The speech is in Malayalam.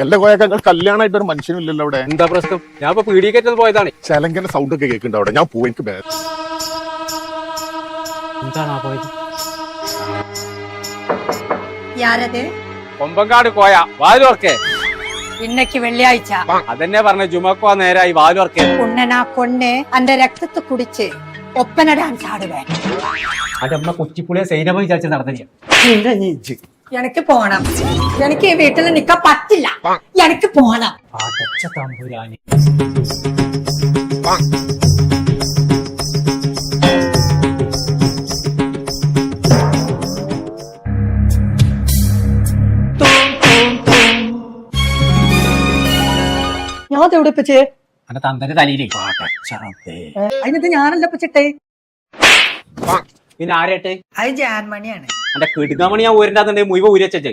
എല്ലാ കോയക്കൾ കല്യാണമായിട്ട് ഒരു മനുഷ്യനില്ലല്ലോ അവിടെ. എന്താ പ്രശ്നം? ഞാൻ ഇപ്പൊ പീഡിക്കേറ്റത് പോയതാണ്. ചെലങ്കന്റെ സൗണ്ട് ഒക്കെ കേൾക്കുന്നുണ്ട് അവിടെ. ഞാൻ പോയി എനിക്ക് എന്താണ് പോയത്? യാരത്? കൊമ്പങ്കാട് കോയ വാലുവർക്കേ. ഇന്നക്ക് വെള്ളിയാഴ്ച. അതെന്നെ പറഞ്ഞ ജുമക്കോ നേരായി വാലുവർക്കേ. ഉണ്ണനാ കൊണ്ണ് അന്റെ രക്തത്തെ കുടിച്ച് ഒപ്പന ഡാൻസ് ആടുവേ. അന്റെ അമ്മ കൊച്ചിപ്പുളിയെ സൈനമ വിചാരിച്ച് നടന്നില്ല. എനിക്ക് പോണം. എനിക്ക് ഈ വീട്ടിൽ നിക്കാൻ പറ്റില്ല. എനിക്ക് പോണം. അടച്ച തമ്പുരാനി. ഞാൻ തെവിടിപ്പിച്ച് അന്റെ തന്തന്റെ തലയിലേ. അതിനത് ഞാനല്ല പിച്ചിട്ടെ. പിന്നെ ആരേട്ടെ? അത് ജാൻമണിയാണ്. എന്റെ കിടുങ്ങാമണി ഞാൻ ഊരിന്റെ മുഴുവൻ ഊരി വെച്ചേ.